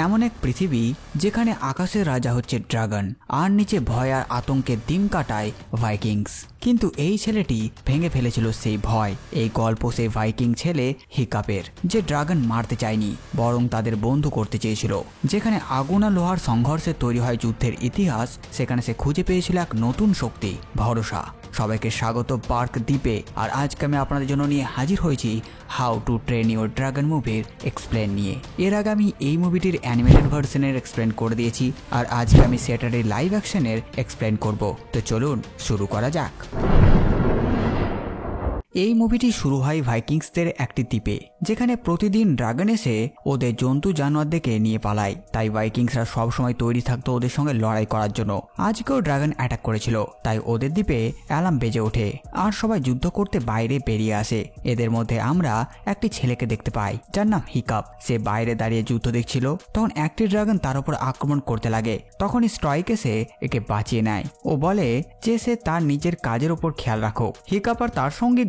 এমন এক পৃথিবী যেখানে আকাশের রাজা হচ্ছে ড্রাগন আর নিচে ভয় আর আতঙ্কে দিন কাটায় ভাইকিংস। কিন্তু এই ছেলেটি ভেঙে ফেলেছিল সেই ভয়। এই গল্প সেই ভাইকিং ছেলে হিকাপের, যে ড্রাগন মারতে চায়নি বরং তাদের বন্ধু করতে চেয়েছিল। যেখানে আগুন আর লোহার সংঘর্ষে তৈরি হয় যুদ্ধের ইতিহাস, সেখানে সে খুঁজে পেয়েছিল এক নতুন শক্তি, ভরসা। সবাইকে স্বাগত পার্ক দ্বীপে। আর আজকে আমি আপনাদের জন্য নিয়ে হাজির হয়েছি how to train your dragon মুভির এক্সপ্লেন নিয়ে। এর আগে আমি এই মুভিটির অ্যানিমেটেড ভার্সনের এক্সপ্লেন করে দিয়েছি, আর আজকে আমি স্যাটারডে লাইভ অ্যাকশনের এক্সপ্লেন করব। তো চলুন শুরু করা যাক। এই মুভিটি শুরু হয় ভাইকিংসদের একটি দ্বীপে, যেখানে প্রতিদিন ড্রাগন এসে ওদের জন্তু জানোয়ারদেরকে নিয়ে পালায়। তাই ভাইকিংসরা সবসময় তৈরি থাকতো ওদের সঙ্গে লড়াই করার জন্য। আজকেও ড্রাগন অ্যাটাক করেছিল, তাই ওদের দ্বীপে অ্যালার্ম বেজে ওঠে আর সবাই যুদ্ধ করতে বাইরে বেরিয়ে আসে। এদের মধ্যে আমরা একটি ছেলেকে দেখতে পাই যার নাম হিকাপ। সে বাইরে দাঁড়িয়ে যুদ্ধ দেখছিল। তখন একটি ড্রাগন তার উপর আক্রমণ করতে লাগে। তখনই স্ট্রাইক এসে একে বাঁচিয়ে নেয়। ও বলে যে সে তার নিজের কাজের উপর খেয়াল রাখো। হিকাপ আর তার সঙ্গে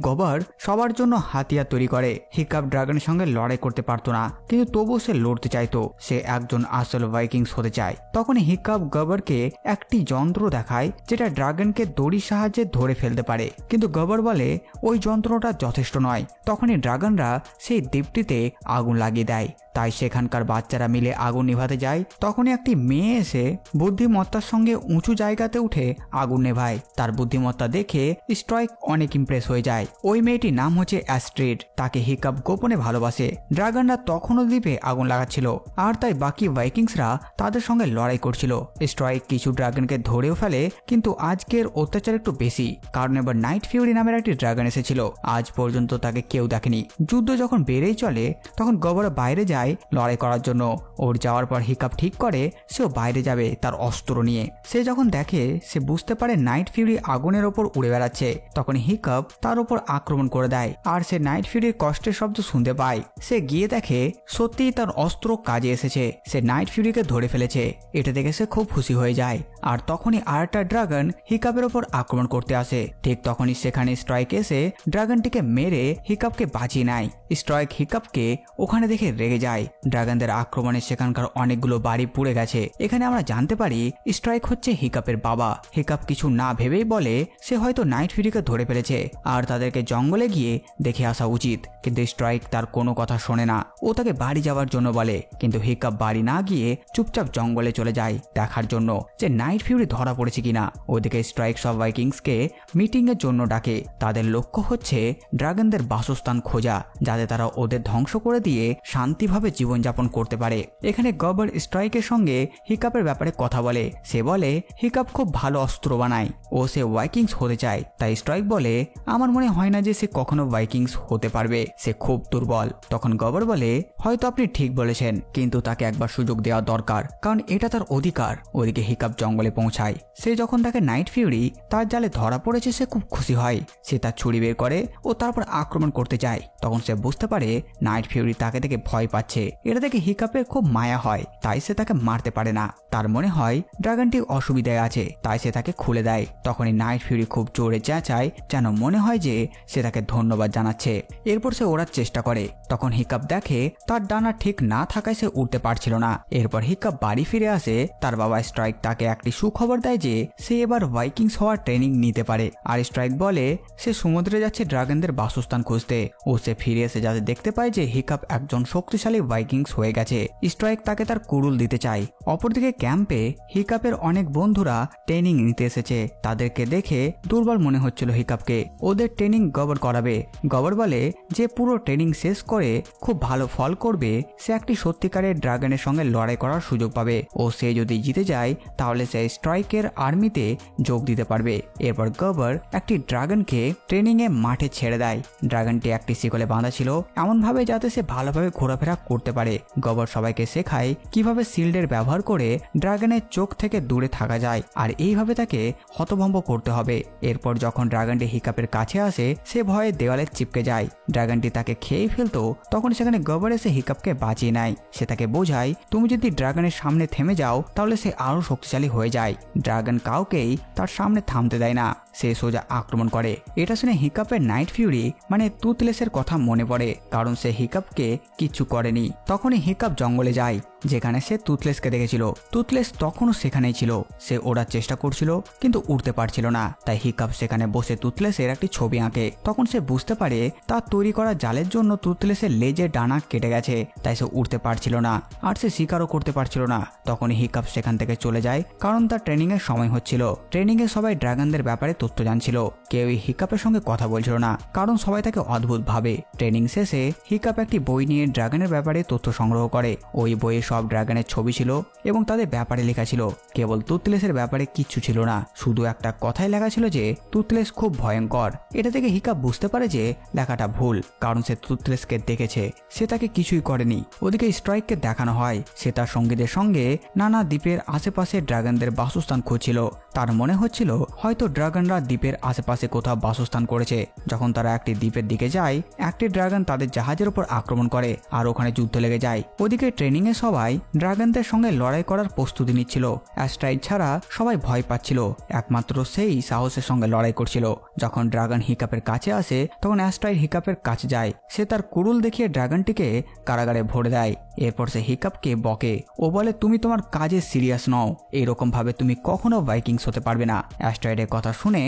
সবার জন্য হাতিয়ার তৈরি করে। হিকাপ ড্রাগনের সঙ্গে লড়াই করতে পারতো না, কিন্তু তবুও সে লড়তে চাইতো। সে একজন আসল ভাইকিংস হতে চায়। তখনই হিকাপ গবরকে একটি যন্ত্র দেখায় যেটা ড্রাগনকে দড়ির সাহায্যে ধরে ফেলতে পারে। কিন্তু গবর বলে ওই যন্ত্রটা যথেষ্ট নয়। তখনই ড্রাগনরা সেই দ্বীপটিতে আগুন লাগিয়ে দেয়। তাই সেখানকার বাচ্চারা মিলে আগুন নিভাতে যায়। তখনই একটি মেয়ে এসে বুদ্ধিমত্তার সঙ্গে উঁচু জায়গাতে উঠে আগুন নেভায়। তার বুদ্ধিমত্তা দেখে স্ট্রাইক অনেক ইমপ্রেস হয়ে যায়। ওই মেয়েটির নাম হচ্ছে অ্যাস্ট্রিড। তাকে হিকাপ গোপনে ভালোবাসে। ড্রাগনরা তখনও দ্বীপে আগুন লাগাচ্ছিল, আর তাই বাকি ভাইকিংসরা তাদের সঙ্গে লড়াই করছিল। স্ট্রাইক কিছু ড্রাগনকে ধরেও ফেলে, কিন্তু আজকের অত্যাচার একটু বেশি, কারণ এবার নাইট ফিউরি নামের একটি ড্রাগন এসেছিল। আজ পর্যন্ত তাকে কেউ দেখেনি। যুদ্ধ যখন বেড়েই চলে, তখন গবর বাইরে যায় লড়াই করার জন্য। ওর যাওয়ার পর হিকাপ ঠিক করে সেও বাইরে যাবে তার অস্ত্র নিয়ে। সে যখন দেখে, সে বুঝতে পারে নাইট ফিউরি আগুনের ওপর উড়ে বেড়াচ্ছে। তখন হিকাপ তার উপর আক্রমণ করে দেয়, আর সে নাইট ফিউরির কষ্টের শব্দ শুনতে পায়। সে গিয়ে দেখে সত্যিই তার অস্ত্র কাজে এসেছে। সে নাইট ফিউরিকে ধরে ফেলেছে। এটা দেখে সে খুব খুশি হয়ে যায়। আর তখনই আরেকটা ড্রাগন হিকাপের ওপর আক্রমণ করতে আসে। ঠিক তখনই সেখানে স্ট্রাইক এসে ড্রাগনটিকে মেরে হিকাপকে বাঁচিয়ে নেয়। স্ট্রাইক হিকাপকে ওখানে দেখে রেগে যায়। ড্রাগনদের আক্রমণে সেখানকার অনেকগুলো বাড়ি পুড়ে গেছে। এখানে আমরা জানতে পারি স্ট্রাইক হচ্ছে হিকাপের বাবা। হিকাপ কিছু না ভেবেই বলে সে হয়তো নাইট ফিউরিকে ধরে ফেলেছে আর তাদেরকে জঙ্গলে গিয়ে দেখে আসা উচিত। কিন্তু স্ট্রাইক তার কোনো কথা শোনে না। ও তাকে বাড়ি যাওয়ার জন্য বলে, কিন্তু হিকাপ বাড়ি না গিয়ে চুপচাপ জঙ্গলে চলে যায় দেখার জন্য যে নাইট ফিউরি ধরা পড়েছে কিনা। ওদিকে স্ট্রাইক সব ভাইকিংসকে মিটিং এর জন্য ডাকে। তাদের লক্ষ্য হচ্ছে ড্রাগনদের বাসস্থান খোঁজা, যাতে তারা ওদের ধ্বংস করে দিয়ে শান্তিভাবে জীবনযাপন করতে পারে। এখানে গবর স্ট্রাইকের সঙ্গে হিকাপের ব্যাপারে কথা বলে। সে বলে হিকাপ খুব ভালো অস্ত্র বানায়, ও সে ভাইকিংস হতে চায়। তাই স্ট্রাইক বলে আমার মনে হয় না যে সে কখনো ভাইকিংস হতে পারবে, সে খুব দুর্বল। তখন গবর বলে হয়তো আপনি ঠিক বলেছেন, কিন্তু তাকে একবার সুযোগ দেওয়া দরকার, কারণ এটা তার অধিকার। ওদিকে হিকাপ জঙ্গলে পৌঁছায়। সে যখন তাকে নাইট ফিউরি তার জালে ধরা পড়েছে, সে খুব খুশি হয়। সে তার ছুরি বের করে ও তারপর আক্রমণ করতে যায়। তখন সে বুঝতে পারে নাইট ফিউরি তাকে দেখে ভয় পাচ্ছে। এটা দেখে হিকাপের খুব মায়া হয়, তাই সে তাকে মারতে পারে না। তার মনে হয় ড্রাগনটি অসুবিধায় আছে, তাই সে তাকে খুলে দেয়। তখনই নাইট ফিউরি খুব জোরে চেঁচায়, যেন মনে হয় যে সে তাকে ধন্যবাদ জানাচ্ছে। এরপর সে ওড়ার চেষ্টা করে। তখন হিকাপ দেখে তার ডানা ঠিক না থাকায় সে উঠতে পারছিল না। এরপর হিকাপ বাড়ি ফিরে আসে। তার বাবা স্ট্রাইক তাকে একটি সুখবর দেয় যে সে এবার ভাইকিংস হওয়ার ট্রেনিং নিতে পারে। আর স্ট্রাইক বলে সে সমুদ্রে যাচ্ছে ড্রাগনদের বাসস্থান খুঁজতে। ও সে ফিরে এসে যাতে দেখতে পায় যে হিকাপ একজন শক্তিশালী ভাইকিংস হয়ে গেছে। স্ট্রাইক তাকে তার কুড়ুল দিতে চায়। অপরদিকে ক্যাম্পে হিকাপের অনেক বন্ধুরা ট্রেনিং নিতে এসেছে। তাদেরকে দেখে দুর্বল মনে হচ্ছিল হিকাপকে। ওদের ট্রেনিং গবর করাবে। গবর বলে যে পুরো ট্রেনিং শেষ করে খুব ভালো ফল করবে, সে একটি সত্যিকারের ড্রাগনের সঙ্গে লড়াই করার সুযোগ পাবে। ও সে যদি জিতে যায় তাহলে সে স্ট্রাইকের আর্মিতে যোগ দিতে পারবে। এরপর গবর একটি ড্রাগনকে ট্রেনিং এ মাঠে ছেড়ে দেয়। ড্রাগনটি একটি শিকলে বাঁধা ছিল, এমন ভাবে যাতে সে ভালোভাবে ঘোরাফেরা করতে পারে। গবর সবাইকে শেখায় কিভাবে শিল্ডের ব্যবহার করে ড্রাগনের চোখ থেকে দূরে থাকা যায়, আর এইভাবে তাকে হতভম্ব করতে হবে। এরপর যখন ড্রাগনটি হিকাপের কাছে আসে, সে ভয়ে দেওয়ালে চিপকে যায়। ড্রাগনটি তাকে খেয়ে ফেলতো। তখন সেখানে গবর এসে হিকাপকে বাঁচিয়ে নেয়। সে তাকে বোঝায় তুমি যদি ড্রাগনের সামনে থেমে যাও তাহলে সে আরো শক্তিশালী হয়ে যায়। ড্রাগন কাউকেই তার সামনে থামতে দেয় না, সে সোজা আক্রমণ করে। এটা শুনে হিকাপের নাইট ফিউরি মানে টুথলেসের কথা মনে পড়ে, কারণ সে হিকাপকে কিচ্ছু করেনি। তখনই হিকাপ জঙ্গলে যায় যেখানে সে টুথলেসকে দেখেছিল। টুথলেস তখনও সেখানেই ছিল। সে ওড়ার চেষ্টা করছিল কিন্তু উড়তে পারছিল না। তাই হিকাপ সেখানে বসে টুথলেসের একটি ছবি আঁকে। তখন সে বুঝতে পারে তার তৈরি করা জালের জন্য টুথলেসের লেজের ডানা কেটে গেছে, তাই সে উড়তে পারছিল না আর সে শিকারও করতে পারছিল না। তখনই হিকাপ সেখান থেকে চলে যায়, কারণ তার ট্রেনিং এর সময় হচ্ছিল। ট্রেনিং এ সবাই ড্রাগনদের ব্যাপারে তথ্য জানছিল। কেউই হিকাপের সঙ্গে কথা বলছিল না, কারণ সবাই তাকে অদ্ভুত ভাবে। ট্রেনিং শেষে হিকাপ একটি বই নিয়ে ড্রাগনের ব্যাপারে তথ্য সংগ্রহ করে। ওই বইয়ে সব ড্রাগনের ছবি ছিল এবং তাদের ব্যাপারে লেখা ছিল। কেবল টুথলেসের ব্যাপারে কিচ্ছু ছিল না, শুধু একটা কথাই লেখা ছিল যে টুথলেস খুব ভয়ঙ্কর। এটা থেকে হিকাপ বুঝতে পারে যে লেখাটা ভুল, কারণ সে টুথলেসকে দেখেছে, সে তাকে কিছুই করেনি। ওদিকে স্ট্রাইককে দেখানো হয় সে তার সঙ্গীদের সঙ্গে নানা দ্বীপের আশেপাশে ড্রাগনদের বাসস্থান খুঁজছিল। তার মনে হচ্ছিল হয়তো ড্রাগনরা দ্বীপের আশেপাশে কোথাও বাসস্থান করেছে। যখন তারা একটি দ্বীপের দিকে যায়, একটি ড্রাগন তাদের জাহাজের উপর আক্রমণ করে আর ওখানে যুদ্ধ লেগে যায়। ওদিকে ট্রেনিং এ সবাই ড্রাগনদের সঙ্গে লড়াই করার প্রস্তুতি নিচ্ছিল। অ্যাস্ট্রাইড ছাড়া সবাই ভয় পাচ্ছিল, একমাত্র সেই সাহসের সঙ্গে লড়াই করছিল। যখন ড্রাগন হিকাপের কাছে আসে তখন অ্যাস্ট্রাইড হিকাপের কাছে যায়। সে তার কুড়ুল দেখিয়ে ড্রাগনটিকে কারাগারে ভরে দেয়। এরপর সে হিকাপকে বকে, ও বলে তুমি তোমার কাজে সিরিয়াস নও, এইরকম ভাবে তুমি কখনো ভাইকিংস হতে পারবে না। অ্যাস্ট্রাইডের কথা শুনে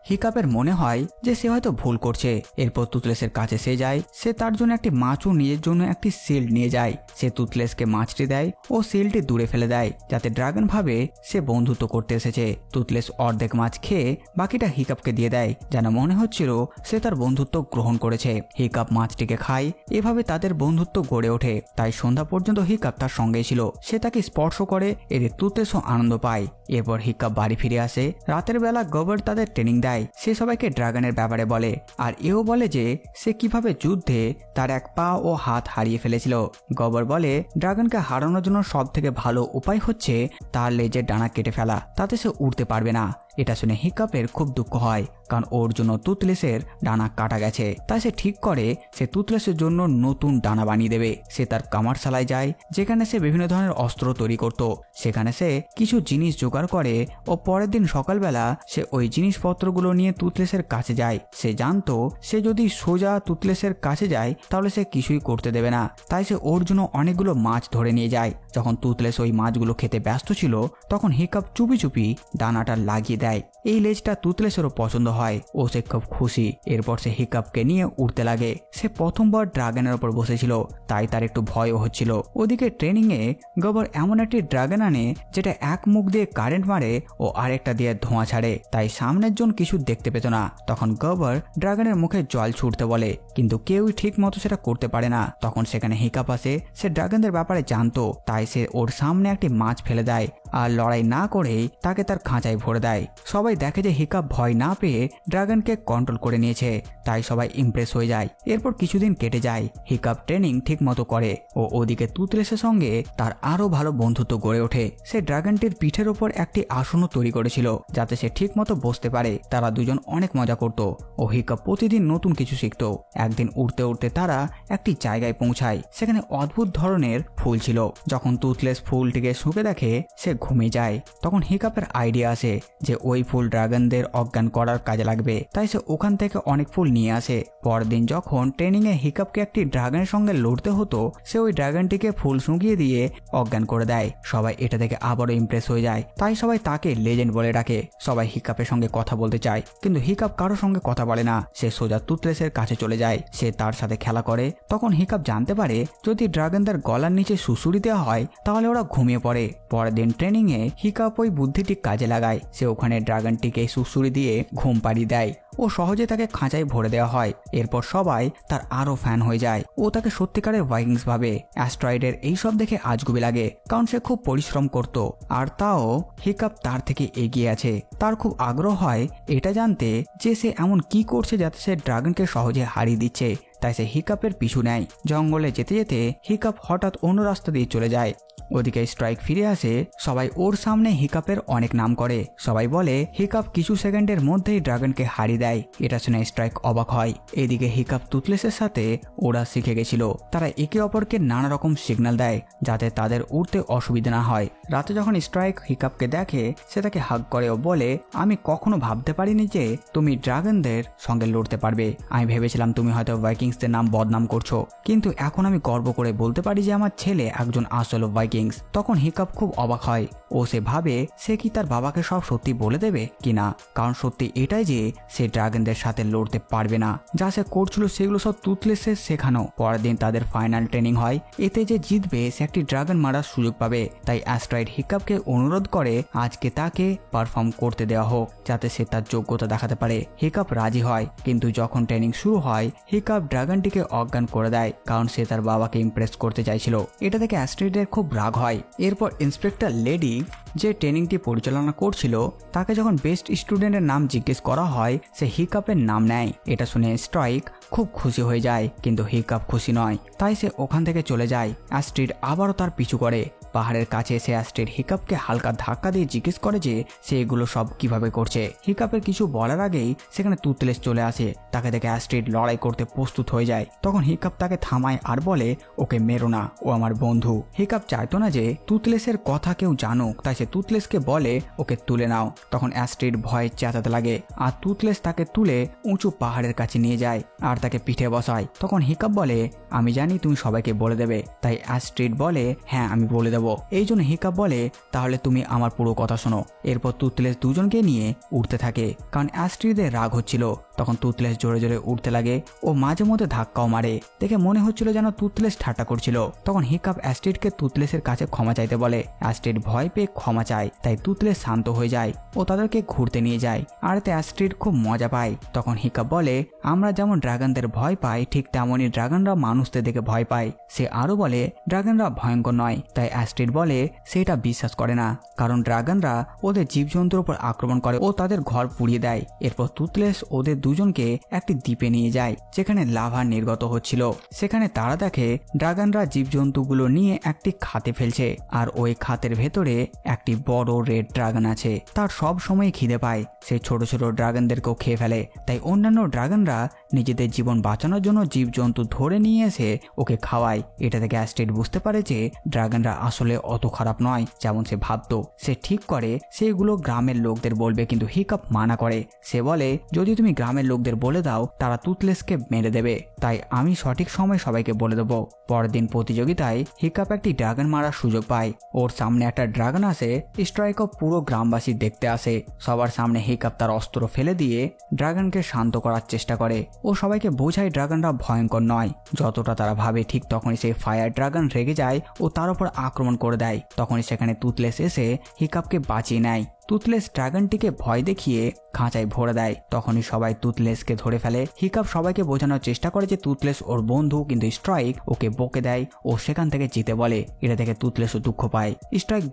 হিকাপের মনে হয় যে সে হয়তো ভুল করছে। এরপর টুথলেসের কাছে সে যায়। সে তার জন্য একটি মাছ ও নিজের জন্য একটি শিল্ড নিয়ে যায়। সে টুথলেসকে মাছটি দেয় ও শিল্ডটি দূরে ফেলে দেয়, যাতে ড্রাগন ভাবে সে বন্ধুত্ব করতে এসেছে। টুথলেস অর্ধেক মাছ খেয়ে বাকিটা হিকাপকে দিয়ে দেয়, যেন মনে হচ্ছিল সে তার বন্ধুত্ব গ্রহণ করেছে। হিকাপ মাছটিকে খায়, এভাবে তাদের বন্ধুত্ব গড়ে ওঠে। তাই সন্ধ্যা পর্যন্ত হিকাপ তার সঙ্গেই ছিল। সে তাকে স্পর্শ করে, এতে টুথলেসও আনন্দ পায়। এরপর হিকাপ বাড়ি ফিরে আসে। রাতের বেলা গবর তাদের ট্রেনিং দেয়। সে সবাইকে ড্রাগনের ব্যাপারে বলে, আর এও বলে যে সে কিভাবে যুদ্ধে তার এক পা ও হাত হারিয়ে ফেলেছিল। গবর বলে ড্রাগনকে হারানোর জন্য সব থেকে ভালো উপায় হচ্ছে তার লেজের ডানা কেটে ফেলা, তাতে সে উড়তে পারবে না। এটা শুনে হিকাপের খুব দুঃখ হয়, কারণ ওর জন্য টুথলেসের ডানা কাটা গেছে। তাই সে ঠিক করে সে টুথলেসের জন্য নতুন ডানা বানিয়ে দেবে। সে তার কামারশালায় যায়, যেখানে সে বিভিন্ন ধরনের অস্ত্র তৈরি করত। সেখানে সে কিছু জিনিস জোগাড় করে ও পরের দিন সকালবেলা সে ওই জিনিসপত্রগুলো নিয়ে টুথলেসের কাছে যায়। সে জানতো সে যদি সোজা টুথলেসের কাছে যায় তাহলে সে কিছুই করতে দেবে না। তাই সে ওর জন্য অনেকগুলো মাছ ধরে নিয়ে যায়। যখন টুথলেস ওই মাছগুলো খেতে ব্যস্ত ছিল, তখন হিকাপ চুপি চুপি ডানাটা লাগিয়ে দেয়। এই লেজটা টুথলেসেরও পছন্দ হয় ও সে খুব খুশি। এরপর সে হিকাপকে নিয়ে উড়তে লাগে। সে প্রথমবার ড্রাগনের ওপর বসেছিল, তাই তার একটু ভয়ও হচ্ছিল। ওদিকে ট্রেনিং এ গবর এমন একটি ড্রাগন আনে যেটা এক মুখ দিয়ে কারেন্ট মারে ও আরেকটা দিয়ে ধোঁয়া ছাড়ে, তাই সামনের জন কিছু দেখতে পেত না। তখন গবর ড্রাগনের মুখে জল ছুটতে বলে, কিন্তু কেউই ঠিক মতো সেটা করতে পারে না। তখন সেখানে হিকাপ আসে। সে ড্রাগনদের ব্যাপারে জানতো, তাই সে ওর সামনে একটি মাছ ফেলে দেয় আর লড়াই না করেই তাকে তার খাঁচায় ভরে দেয়। সবাই দেখে যে হিকাপ ভয় না পেয়ে ড্রাগনকে কন্ট্রোল করে নিয়েছে, তাই সবাই ইমপ্রেস হয়ে যায়। এরপর কিছুদিন কেটে যায়। হিকাপ ট্রেনিং ঠিক মতো করে ও ওদিকে টুথলেসের সঙ্গে তার আরো ভালো বন্ধুত্ব গড়ে ওঠে। সে ড্রাগনটির পিঠের ওপর একটি আসনও তৈরি করেছিল, যাতে সে ঠিক মতো বসতে পারে। তারা দুজন অনেক মজা করত ও হিকাপ প্রতিদিন নতুন কিছু শিখত। একদিন উড়তে উড়তে তারা একটি জায়গায় পৌঁছায়। সেখানে অদ্ভুত ধরনের ফুল ছিল। যখন টুথলেস ফুলটিকে শুকে দেখে সে ঘুমিয়ে যায়। তখন হিকাপের আইডিয়া আসে যে ওই ফুল ড্রাগনদের অজ্ঞান করার কাজে লাগবে, তাই সে ওখান থেকে অনেক ফুল নিয়ে আসে। পরের দিন যখন ট্রেনিং এ হিকাপকে একটি ড্রাগনের সঙ্গে লড়তে হতো, সে ওই ড্রাগনটিকে ফুল শুকিয়ে দিয়ে অজ্ঞান করে দেয়। সবাই এটা দেখে আবারও ইমপ্রেস হয়ে যায়, তাই সবাই তাকে লেজেন্ড বলে ডাকে। সবাই হিকাপের সঙ্গে কথা বলতে চায়, কিন্তু হিকাপ কারোর সঙ্গে কথা বলে না। সে সোজা টুথলেসের কাছে চলে যায়। সে তার সাথে খেলা করে। তখন হিকাপ জানতে পারে যদি ড্রাগনদের গলার নিচে সুসুড়ি দেওয়া হয় তাহলে ওরা ঘুমিয়ে পড়ে। পরের দিন ট্রেনিং এ হিকাপ ওই বুদ্ধিটি কাজে লাগায়। সে ওখানে ড্রাগনটিকে সুসুড়ি দিয়ে ঘুম পাড়িয়ে দেয় ও সহজে তাকে খাঁচায় ভরে দেওয়া হয়। এরপর সবাই তার আরো ফ্যান হয়ে যায় ও তাকে সত্যিকারের ভাইকিংস ভাবে। অ্যাস্ট্রয়েডের এইসব দেখে আজগুবি লাগে, কারণ সে খুব পরিশ্রম করত, আর তাও হিকাপ তার থেকে এগিয়ে আছে। তার খুব আগ্রহ হয় এটা জানতে যে সে এমন কি করছে যাতে সে ড্রাগনকে সহজে হারিয়ে দিচ্ছে। তাই সে হিকাপের পিছু নেয়। জঙ্গলে যেতে যেতে হিকাপ হঠাৎ অন্য রাস্তা দিয়ে চলে যায়। ওদিকে স্ট্রাইক ফিরে আসে, সবাই ওর সামনে হিকাপের অনেক নাম করে। সবাই বলে হিকাপ কিছু সেকেন্ডের মধ্যেই ড্রাগনকে হারিয়ে দেয়। এটা শুনে স্ট্রাইক অবাক হয়। এদিকে হিকাপ টুথলেসের সাথে ওরা শিখে গেছিল। তারা একে অপরকে নানা রকম সিগন্যাল দেয় যাতে তাদের উঠতে অসুবিধা না হয়। রাতে যখন স্ট্রাইক হিকাপকে দেখে, সে তাকে হাগ করে ও বলে, আমি কখনো ভাবতে পারিনি যে তুমি ড্রাগনদের সঙ্গে লড়তে পারবে। আমি ভেবেছিলাম তুমি হয়তো ভাইকিংসদের নাম বদনাম করছো, কিন্তু এখন আমি গর্ব করে বলতে পারি যে আমার ছেলে একজন আসল ভাইকিংস। তখন হিকাপ খুব অবাক হয়। ও সে ভাবে সে কি তার বাবাকে সব সত্যি বলে দেবে কিনা, কারণ সত্যি এটাই যে সে ড্রাগনদের সাথে লড়তে পারবে না। যা সে করছিল সেগুলো সব টুথলেসের শেখানো। পরের দিন তাদের ফাইনাল ট্রেনিং হয়। এতে যে জিতবে সে একটি ড্রাগন মারার সুযোগ পাবে। তাই অ্যাস্ট্রয়েড হিকাপকে অনুরোধ করে আজকে তাকে পারফর্ম করতে দেওয়া হোক, যাতে সে তার যোগ্যতা দেখাতে পারে। হিকাপ রাজি হয়, কিন্তু যখন ট্রেনিং শুরু হয় হিকাপ ড্রাগনটিকে অজ্ঞান করে দেয়, কারণ সে তার বাবাকে ইমপ্রেস করতে চাইছিল। এটা থেকে অ্যাস্ট্রয়েডের খুব রাগ হয়। এরপর ইন্সপেক্টর লেডি যে ট্রেনিংটি পরিচালনা করছিল তাকে যখন বেস্ট স্টুডেন্টের নাম জিজ্ঞেস করা হয়, সে হিকাপের নাম নেয়। এটা শুনে স্ট্রাইক খুব খুশি হয়ে যায়, কিন্তু হিকাপ খুশি নয়। তাই সে ওখান থেকে চলে যায়। অ্যাস্ট্রিড আবারও তার পিছু করে। পাহাড়ের কাছে এসে অ্যাস্ট্রিড হিকাপকে হালকা ধাক্কা দিয়ে জিজ্ঞেস করে যে সে এগুলো সব কিভাবে করছে। হিকাপের কিছু বলার আগেই সেখানে টুথলেস চলে আসে। তাকে দেখে অ্যাস্ট্রিড লড়াই করতে প্রস্তুত হয়ে যায়। তখন হিকাপ তাকে থামায় আর বলে, ওকে মেরো না, ও আমার বন্ধু। হিকাপ চাইতো না যে টুথলেসের কথা কেউ জানুক, তাই সে টুথলেসকে বলে ওকে তুলে নাও। তখন অ্যাস্ট্রিড ভয়ে চেঁচাতে লাগে, আর টুথলেস তাকে তুলে উঁচু পাহাড়ের কাছে নিয়ে যায় আর তাকে পিঠে বসায়। তখন হিকাপ বলে, আমি জানি তুমি সবাইকে বলে দেবে। তাই অ্যাস্ট্রিড বলে, হ্যাঁ আমি বলে দেবো। এই জন্য হিকাপ বলে, তাহলে তুমি আমার পুরো কথা শোনো। এরপর টুথলেস দুজনকে নিয়ে উঠতে থাকে, কারণ অ্যাস্ট্রিডের রাগ হচ্ছিল। তখন টুথলেস জোরে জোরে উঠতে লাগে। ও মাঝে মধ্যে ধাক্কাও মারে। দেখে মনে হচ্ছিল যেন টুথলেস ঠাট্টা করছিল। তখন হিকাপ অ্যাস্ট্রিডকে টুথলেসের কাছে ক্ষমা চাইতে বলে। অ্যাস্ট্রিড ভয় পেয়ে ক্ষমা চায়। তাই টুথলেস শান্ত হয়ে যায় ও তাদেরকে ঘুরতে নিয়ে যায়। আর এতে অ্যাস্ট্রিড খুব মজা পায়। তখন হিকাপ বলে, আমরা যেমন ড্রাগনদের ভয় পাই, ঠিক তেমনই ড্রাগনরা মানুষদের দেখে ভয় পায়। সে আরো বলে, ড্রাগনরা ভয়ঙ্কর নয়। তাই অ্যাস্ট্রিড বলে সে এটা বিশ্বাস করে না, কারণ ড্রাগনরা ওদের জীবজন্তুর উপর আক্রমণ করে ও তাদের ঘর পুড়িয়ে দেয়। এরপর টুথলেস ওদের দুজনকে একটি দ্বীপে নিয়ে যায় যেখানে লাভা নির্গত হচ্ছিল। সেখানে তারা দেখে ড্রাগনরা জীবজন্তুগুলো নিয়ে একটি খাতে ফেলছে, আর ওই খাতের ভেতরে একটি বড় রেড ড্রাগন আছে। তার সব সময় খিদে পায়। সে ছোট ছোট ড্রাগনদেরকেও খেয়ে ফেলে। তাই অন্যান্য ড্রাগনরা নিজেদের জীবন বাঁচানোর জন্য জীবজন্তু ধরে নিয়ে এসে ওকে খাওয়ায়। এটা থেকে অ্যাস্ট্রিড বুঝতে পারে যে ড্রাগনরা আসলে অত খারাপ নয় যেমন সে ভাবতো। সে ঠিক করে সেগুলো গ্রামের লোকদের বলবে, কিন্তু হিকাপ মানা করে। সে বলে, যদি তুমি গ্রামের লোকদের বলে দাও তারা টুথলেসকে মেরে দেবে, তাই আমি সঠিক সময় সবাইকে বলে দেবো। পরের দিন প্রতিযোগিতায় হিকাপ একটি ড্রাগন মারার সুযোগ পায়। ওর সামনে একটা ড্রাগন আসে। স্ট্রাইকও পুরো গ্রামবাসী দেখতে আসে। সবার সামনে হিকাপ তার অস্ত্র ফেলে দিয়ে ড্রাগনকে শান্ত করার চেষ্টা করে। ও সবাইকে বোঝায় ড্রাগনরা ভয়ঙ্কর নয় যতটা তারা ভাবে। ঠিক তখনই সেই ফায়ার ড্রাগন রেগে যায় ও তার উপর আক্রমণ করে দেয়। তখনই সেখানে টুথলেস এসে হিকাপকে বাঁচিয়ে নেয়। টুথলেস ড্রাগনটিকে ভয় দেখিয়ে খাঁচায় ভরে দেয়। তখনই সবাই টুথলেসকে ধরে ফেলে। হিকাপ সবাইকে বোঝানোর চেষ্টা করে যে টুথলেস ওর বন্ধু, কিন্তু স্ট্রাইক ওকে বকে দেয় ও সেখান থেকে যেতে বলে। এটা থেকে টুথলেসও দুঃখ পায়। স্ট্রাইক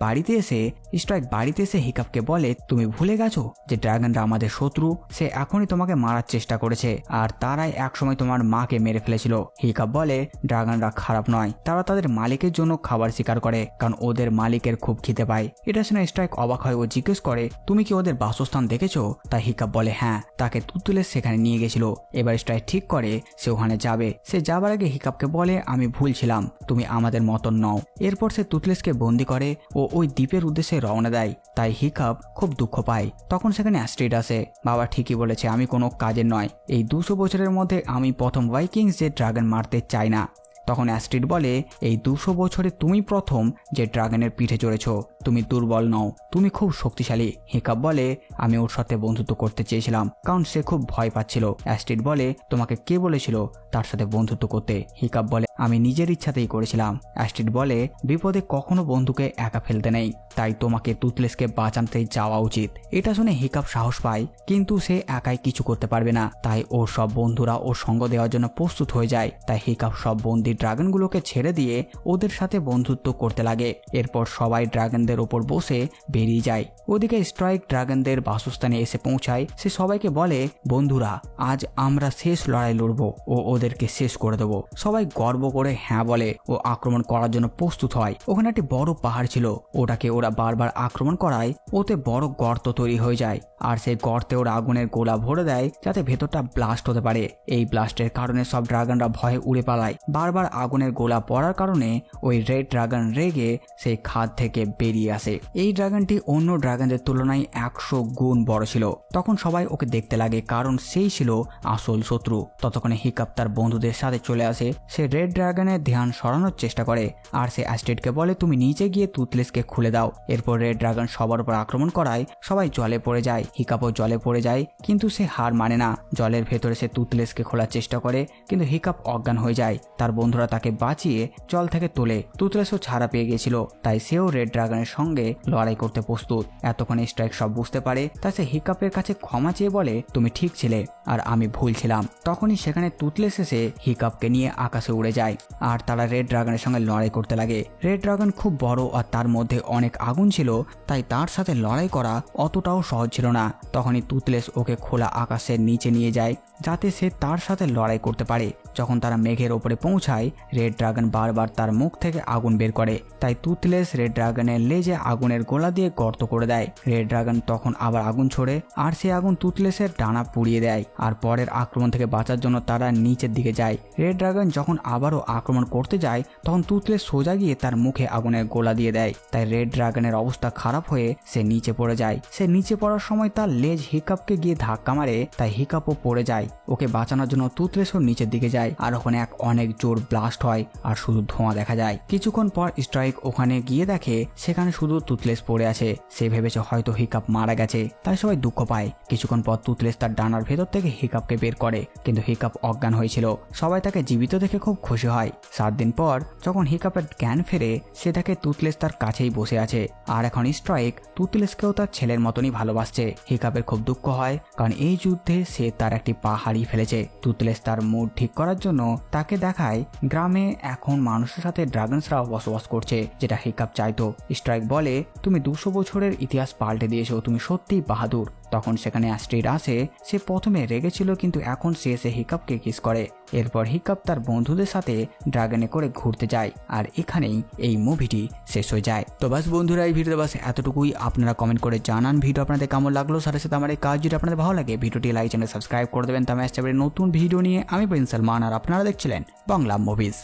বাড়িতে এসে হিকাপকে বলে, তুমি ভুলে গেছো যে ড্রাগনরা আমাদের শত্রু। সে এখনই তোমাকে মারার চেষ্টা করেছে, আর তারাই একসময় তোমার মাকে মেরে ফেলেছিল। হিকাপ বলে, ড্রাগনরা খারাপ নয়, তারা তাদের মালিকের জন্য খাবার শিকার করে, কারণ ওদের মালিকের খুব খিদে পায়। এটা শুনে স্ট্রাইক অবাক হয় ও জিজ্ঞেস করে, তুমি কি ওদের বাসস্থান দেখেছো? তাই হিকাপ বলে, হ্যাঁ। তাকে টুথলেস সেখানে নিয়ে গেছিল। এবার স্ট্রাইক ঠিক করে সে ওখানে যাবে। সে যাবার আগে হিকাপকে বলে, আমি ভুল ছিলাম, তুমি আমাদের মতন নও। এরপর সে টুথলেসকে বন্দি করে ও ওই দ্বীপের উদ্দেশ্যে রওনা দেয়। তাই হিকাপ খুব দুঃখ পায়। তখন সেখানে অ্যাস্ট্রিড আসে। বাবা ঠিকই বলেছে, আমি কোনো কাজের নয়। এই 200 বছরের মধ্যে আমি প্রথম ভাইকিংস যে ড্রাগন মারতে চাই না। তখন অ্যাস্ট্রিড বলে, এই 200 বছরে তুমি প্রথম যে ড্রাগনের পিঠে চড়েছ। তুমি দুর্বল নও, তুমি খুব শক্তিশালী। হিকাপ বলে, আমি ওর সাথে বন্ধুত্ব করতে চেয়েছিলাম, কারণ সে খুব ভয় পাচ্ছিল। অ্যাস্ট্রিড বলে, তোমাকে কে বলেছিল তার সাথে বন্ধুত্ব করতে? হিকাপ বলে, আমি নিজের ইচ্ছাতেই করেছিলাম। অ্যাস্ট্রিড বলে, বিপদে কখনো বন্ধুকে একা ফেলতে নেই, তাই তোমাকে টুথলেসকে বাঁচাতে যাওয়া উচিত। এটা শুনে হিকাপ সাহস পায়, কিন্তু সে একাই কিছু করতে পারবে না। তাই ওর সব বন্ধুরা ওর সঙ্গ দেওয়ার জন্য প্রস্তুত হয়ে যায়। তাই হিকাপ সব বন্দির ড্রাগনগুলোকে ছেড়ে দিয়ে ওদের সাথে বন্ধুত্ব করতে লাগে। এরপর সবাই ড্রাগনদের ওপর বসে বেরিয়ে যায়। ওদিকে স্ট্রাইক ড্রাগনদের বাসস্থানে এসে পৌঁছায়। সে সবাইকে বলে, বন্ধুরা, আজ আমরা শেষ লড়াই লড়বো ও ওদেরকে শেষ করে দেবো। সবাই গর্ব করে হ্যাঁ বলে ও আক্রমণ করার জন্য প্রস্তুত হয়। ওখানে একটি বড় পাহাড় ছিল, ওটাকে ওরা বারবার আক্রমণ করায় ওতে বড় গর্ত তৈরি হয়ে যায়। আর সেই গর্তে ওরা আগুনের গোলা ভরে দেয় যাতে ভেতরটা ব্লাস্ট হতে পারে। এই ব্লাস্টের কারণে সব ড্রাগনরা ভয়ে উড়ে পালায়। বারবার আগুনের গোলা পড়ার কারণে ওই রেড ড্রাগন রেগে সেই খাদ থেকে বেরিয়ে আসে। এই ড্রাগনটি অন্য ড্রাগনদের তুলনায় 100 গুণ বড় ছিল। তখন সবাই ওকে দেখতে লাগে, কারণ সেই ছিল আসল শত্রু। ততক্ষণে হিকাপ তার বন্ধুদের সাথে চলে আসে। সে রেড ড্রাগনের ধ্যান সরানোর চেষ্টা করে আর সে অ্যাস্ট্রিডকে বলে, তুমি নিচে গিয়ে টুথলেসকে খুলে দাও। এরপর রেড ড্রাগন সবার উপর আক্রমণ করায় সবাই জলে পড়ে যায়। হিকাপও জলে পড়ে যায়, কিন্তু সে হার মানে না। জলের ভেতরে সে টুথলেসকে খোলার চেষ্টা করে, কিন্তু হিকাপ অজ্ঞান হয়ে যায়। তার বন্ধুরা তাকে বাঁচিয়ে জল থেকে তোলে। টুথলেসও ছাড়া পেয়ে গেছিল, তাই সেও রেড ড্রাগনের সঙ্গে লড়াই করতে প্রস্তুত। এতক্ষণে স্ট্রাইক সব বুঝতে পারে, তাই সে হিকাপের কাছে ক্ষমা চেয়ে বলে, তুমি ঠিক ছিলে আর আমি ভুল ছিলাম। তখনই সেখানে টুথলেস এসে হিকাপকে নিয়ে আকাশে উড়ে যায় আর তারা রেড ড্রাগনের সঙ্গে লড়াই করতে লাগে। রেড ড্রাগন খুব বড় আর তার মধ্যে অনেক আগুন ছিল, তাই তার সাথে লড়াই করা অতটাও সহজ ছিল না। তখনই টুথলেস ওকে খোলা আকাশের নিচে নিয়ে যায় যাতে সে তার সাথে লড়াই করতে পারে। যখন তারা মেঘের ওপরে পৌঁছায়, রেড ড্রাগন বারবার তার মুখ থেকে আগুন বের করে, তাই টুথলেস রেড ড্রাগনের লেজে আগুনের গোলা দিয়ে গর্ত করে দেয়। রেড ড্রাগন তখন আবার আগুন ছোড়ে আর সে আগুন টুথলেসের ডানা পুড়িয়ে দেয়। আর পরের আক্রমণ থেকে বাঁচার জন্য তারা নিচের দিকে যায়। রেড ড্রাগন যখন আবারও আক্রমণ করতে যায়, তখন টুথলেস সোজা গিয়ে তার মুখে আগুনের গোলা দিয়ে দেয়। তাই রেড ড্রাগনের অবস্থা খারাপ হয়ে সে নিচে পড়ে যায়। সে নিচে পড়ার সময় তার লেজ হিকাপকে গিয়ে ধাক্কা মারে, তাই হিকাপও পড়ে যায়। ওকে বাঁচানোর জন্য টুথলেসও নিচের দিকে যায় আর ওখানে এক অনেক জোর ব্লাস্ট হয় আর শুধু ধোঁয়া দেখা যায়। কিছুক্ষণ পর স্ট্রাইক ওখানে গিয়ে দেখে সেখানে শুধু টুথলেস পড়ে আছে। সে ভেবেছে হয়তো হিকাপ মারা গেছে, তাই সবাই দুঃখ পায়। কিছুক্ষণ পর টুথলেস তার ডানার ভেতর থেকে হিকাপকে বের করে, কিন্তু হিকাপ অজ্ঞান হয়েছিল। সবাই তাকে জীবিত দেখে খুব খুশি হয়। 7 দিন পর যখন হিকাপের জ্ঞান ফেরে, সে দেখে টুথলেস তার কাছেই বসে আছে। আর এখন স্ট্রাইক টুথলেসকেও তার ছেলের মতনই ভালোবাসছে। হিকাপের খুব দুঃখ হয়, কারণ এই যুদ্ধে সে তার একটি পা হারিয়ে ফেলেছে। টুথলেস তার মুড ঠিক করার জন্য তাকে দেখায় গ্রামে এখন মানুষের সাথে ড্রাগনসরাও বসবাস করছে, যেটা হিকাপ চাইতো। স্ট্রাইক বলে, তুমি 200 বছরের ইতিহাস পাল্টে দিয়েছো, তুমি সত্যিই বাহাদুর। তখন সেখানে অ্যাস্ট্রিড আসে। সে প্রথমে রেগেছিল, কিন্তু এখন সে এসে হিকাপকে কিস করে। এরপর হিকাপ তার বন্ধুদের সাথে ড্রাগনে করে ঘুরতে যায়। আর এখানেই এই মুভিটি শেষ হয়ে যায়। তো বাস বন্ধুরা, এই ভিডিওতে বাস এতটুকুই। আপনারা কমেন্ট করে জানান ভিডিও আপনাদের কেমন লাগলো। সাথে সাথে আমার এই কাজ যদি আপনাদের ভালো লাগে, ভিডিওটি লাইক চ্যানেল সাবস্ক্রাইব করে দেবেন। তো আমি আসতে পারি নতুন ভিডিও নিয়ে। আমি প্রিন্স সালমান আর আপনারা দেখছিলেন বাংলা মুভিজ।